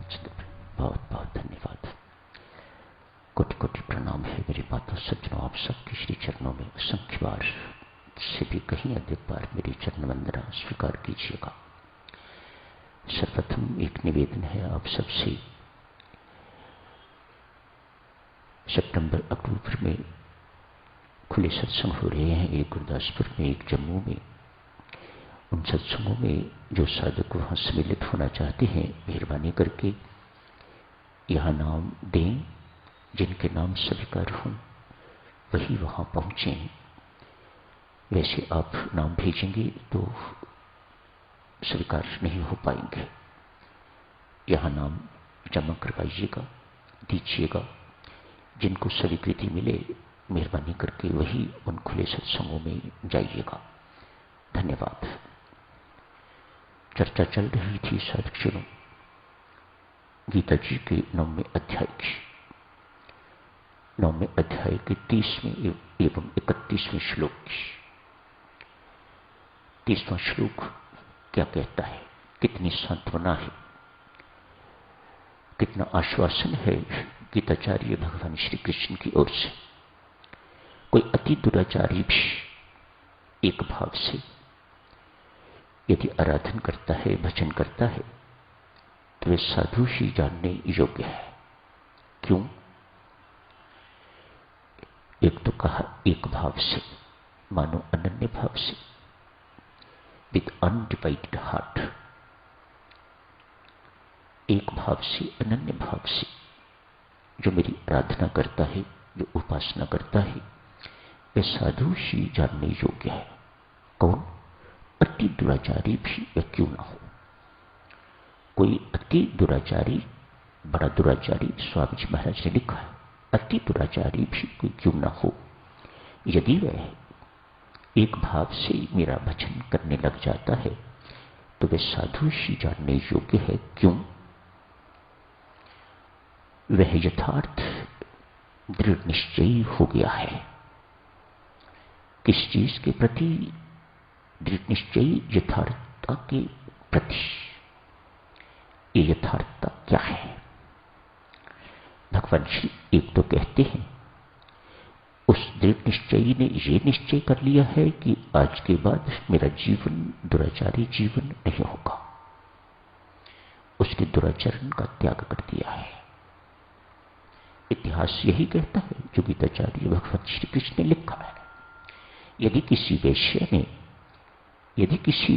बहुत बहुत धन्यवाद। कोटि कोटि प्रणाम है मेरे माता सज्जनों, आप सबके श्री चरणों में असंख्य बार से भी कहीं अधिक बार मेरी चरण वंदना स्वीकार कीजिएगा। सर्वप्रथम एक निवेदन है आप सबसे, सितंबर अक्टूबर में खुले सत्संग हो रहे हैं, एक गुरदासपुर में, एक जम्मू में। उन सत्संगों में जो साधक वहां सम्मिलित होना चाहते हैं, मेहरबानी करके यहाँ नाम दें, जिनके नाम स्वीकार हों वही वहां पहुंचे। वैसे आप नाम भेजेंगे तो स्वीकार नहीं हो पाएंगे। यहाँ नाम जमा करवाइएगा, दीजिएगा। जिनको स्वीकृति मिले मेहरबानी करके वही उन खुले सत्संगों में जाइएगा। धन्यवाद। चर्चा चल रही थी साधकजनों गीता जी के 9वें अध्याय की, 9वें अध्याय के 30वें एवं 31वें श्लोक की। 30वां श्लोक क्या कहता है? कितनी सांत्वना है, कितना आश्वासन है गीताचार्य भगवान श्री कृष्ण की ओर से। कोई अति दुराचारी भी एक भाव से यदि आराधन करता है, भजन करता है, तो वे साधु ही जानने योग्य है। क्यों? एक तो कहा एक भाव से, मानो अनन्य भाव से, विद अनडिवाइडेड हार्ट। एक भाव से, अनन्य भाव से जो मेरी आराधना करता है, जो उपासना करता है, वह साधु ही जानने योग्य है। कौन? अति दुराचारी भी वह क्यों ना हो। कोई अति दुराचारी, बड़ा दुराचारी, स्वामी जी महाराज ने लिखा है, अति दुराचारी भी कोई क्यों ना हो, यदि वह एक भाव से मेरा भजन करने लग जाता है तो वह साधु ही जानने योग्य है। क्यों? वह यथार्थ दृढ़ निश्चयी हो गया है। किस चीज के प्रति? दृढ़ निश्चयी यथार्थता के प्रति। ये यथार्थता क्या है? भगवान श्री एक तो कहते हैं, उस दृढ़ निश्चयी ने ये निश्चय कर लिया है कि आज के बाद मेरा जीवन दुराचारी जीवन नहीं होगा। उसने दुराचरण का त्याग कर दिया है। इतिहास यही कहता है जो गीताचार्य भगवान श्री कृष्ण ने लिखा है। यदि किसी वैश्य ने, यदि किसी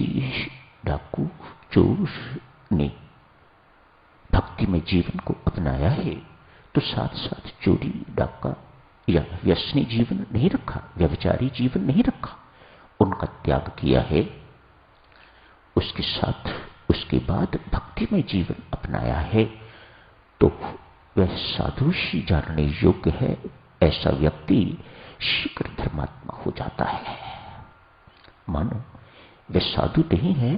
डाकू चोर ने भक्ति में जीवन को अपनाया है तो साथ साथ चोरी, डाका या व्यसनी जीवन नहीं रखा, व्यभिचारी जीवन नहीं रखा, उनका त्याग किया है। उसके साथ उसके बाद भक्ति में जीवन अपनाया है तो वह साधु ही जानने योग्य है। ऐसा व्यक्ति शीघ्र धर्मात्मा हो जाता है। मानो वह साधु नहीं है,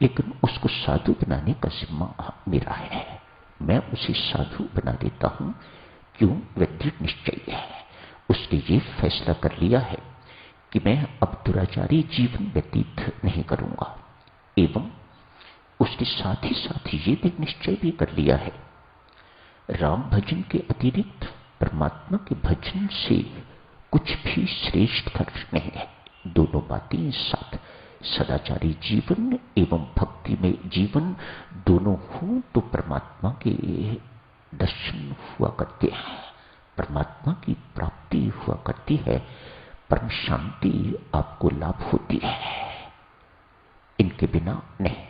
लेकिन उसको साधु बनाने का जिम्मा मेरा है। मैं उसे साधु बना देता हूं। क्यों? वह दृढ़ निश्चयी है। उसने ये फैसला कर लिया है कि मैं अब दुराचारी जीवन व्यतीत नहीं करूंगा। एवं उसके साथ ही ये दृढ़ निश्चय भी कर लिया है, राम भजन के अतिरिक्त परमात्मा के भजन से कुछ भी श्रेष्ठ धर्म नहीं है। दोनों बातें साथ, सदाचारी जीवन एवं भक्ति में जीवन दोनों हो तो परमात्मा के दर्शन हुआ करते हैं, परमात्मा की प्राप्ति हुआ करती है, परम शांति आपको लाभ होती है। इनके बिना नहीं।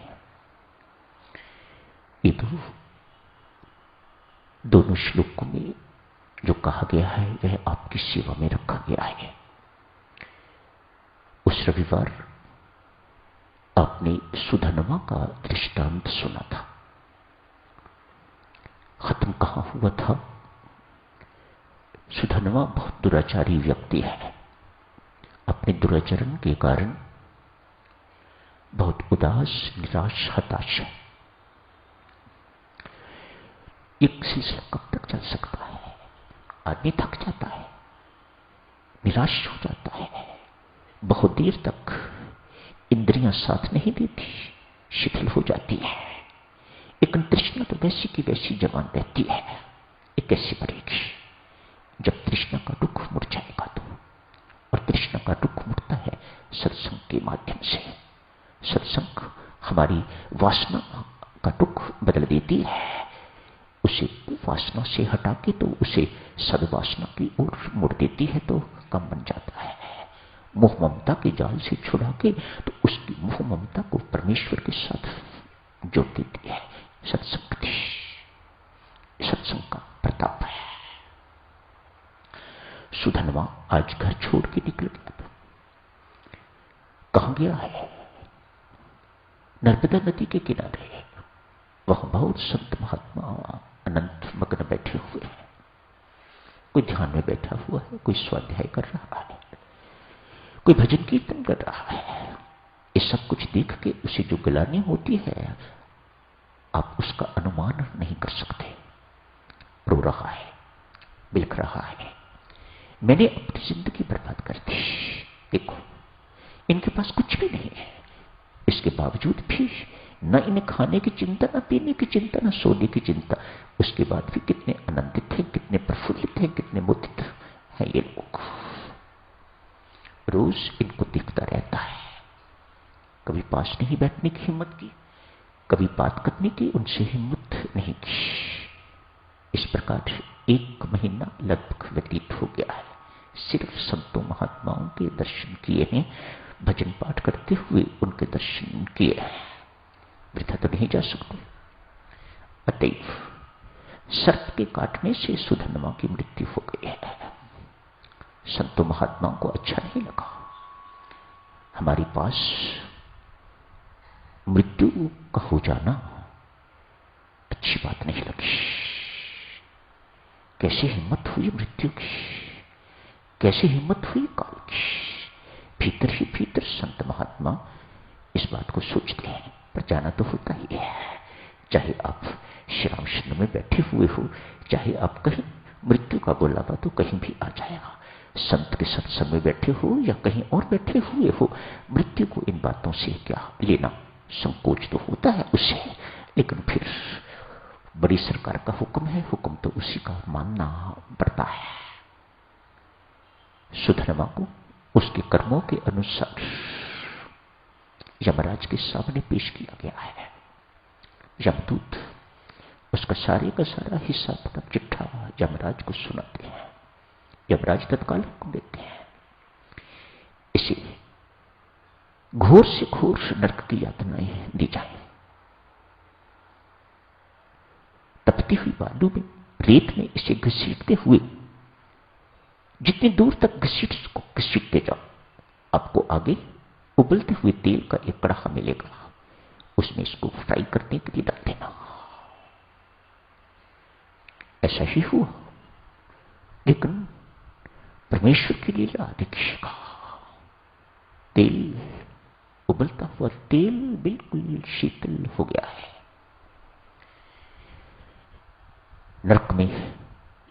ये दोनों श्लोकों में जो कहा गया है वह आपकी सेवा में रखा गया है। उस रविवार आपने सुधनवा का दृष्टांत सुना था। खत्म कहां हुआ था? सुधनवा बहुत दुराचारी व्यक्ति है। अपने दुराचरण के कारण बहुत उदास, निराश, हताश है। एक सिलसिला कब तक चल सकता है? आदमी थक जाता है, निराश हो जाता है। बहुत देर तक इंद्रियां साथ नहीं देती, शिथिल हो जाती है। लेकिन तृष्णा तो वैसी की वैसी जवान रहती है, ये कैसे बढ़ेगी? जब तृष्णा का दुख मुड़ जाएगा तो। और तृष्णा का दुख मुड़ता है सत्संग के माध्यम से। सत्संग हमारी वासना का दुख बदल देती है, उसे वासना से हटा के तो उसे सद्वासना की ओर मोड़ देती है, तो कम बन जाता है। मोह ममता के जाल से छुड़ा के तो उसकी मोह ममता को परमेश्वर के साथ जोड़ देती है। सत्संग सत्संग का प्रताप है। सुधनवा आज घर छोड़ के निकल गया था। कहां गया है? नर्मदा नदी के किनारे। वहां बहुत संत महात्मा अनंत मग्न बैठे हुए हैं। कोई ध्यान में बैठा हुआ है, कोई स्वाध्याय कर रहा है, कोई भजन कीर्तन कर रहा है। ये सब कुछ देख के उसे जो गिलानी होती है, आप उसका अनुमान नहीं कर सकते। रो रहा है, बिलख रहा है, मैंने अपनी जिंदगी बर्बाद कर दी। देखो, इनके पास कुछ भी नहीं है, इसके बावजूद भी न इन्हें खाने की चिंता, न पीने की चिंता, न सोने की चिंता। उसके बाद भी कितने आनंदित हैं, कितने प्रफुल्लित हैं, कितने मुदित हैं ये लोग। रोज इनको दिखता रहता है। कभी पास नहीं बैठने की हिम्मत की, कभी बात करने की उनसे हिम्मत नहीं की। इस प्रकार 1 महीना लगभग व्यतीत हो गया है। सिर्फ संतों महात्माओं के दर्शन किए हैं, भजन पाठ करते हुए उनके दर्शन किए हैं। वृथा तो नहीं जा सकते। अतएव सर्प के काटने से सुधनवा की मृत्यु हो गई है। संतों महात्माओं को अच्छा नहीं लगा। हमारे पास मृत्यु का हो जाना अच्छी बात नहीं लगी। कैसे हिम्मत हुई मृत्यु की, कैसे हिम्मत हुई काल की। भीतर ही भीतर संत महात्मा इस बात को सोचते हैं, पर जाना तो होता ही है। चाहे आप श्याम शरण में बैठे हुए हो, चाहे आप कहीं, मृत्यु का बुलावा तो कहीं भी आ जाएगा। संत के सत्संग में बैठे हो या कहीं और बैठे हुए हो, मृत्यु को इन बातों से क्या लेना। संकोच तो होता है उससे, लेकिन फिर बड़ी सरकार का हुक्म है, हुक्म तो उसी का मानना पड़ता है। सुधनवा को उसके कर्मों के अनुसार यमराज के सामने पेश किया गया है। यमदूत उसका सारे का सारा हिसाब का चिट्ठा यमराज को सुनाते हैं। यमराज तत्काल हुक्म देते हैं, इसे घोर से घोर नरक की यातनाएं दी जाए। तपती हुई बालू में, रेत में इसे घसीटते हुए जितनी दूर तक घसीटते जाओ, आपको आगे उबलते हुए तेल का एक कड़ाहा मिलेगा, उसमें इसको फ्राई करने के लिए डाल देना। ऐसा ही हुआ, लेकिन परमेश्वर की लीला देखिएगा। तेल, उबलता हुआ तेल बिल्कुल शीतल हो गया है। नरक में,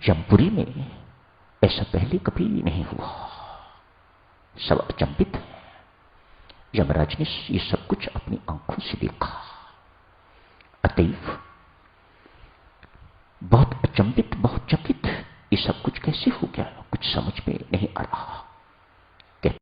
यमपुरी में ऐसा पहले कभी नहीं हुआ। सब अचंभित है। यमराज ने ये सब कुछ अपनी आंखों से देखा। अतएव बहुत अचंभित, बहुत चकित, ये सब कुछ कैसे हो गया, कुछ समझ में नहीं आ रहा।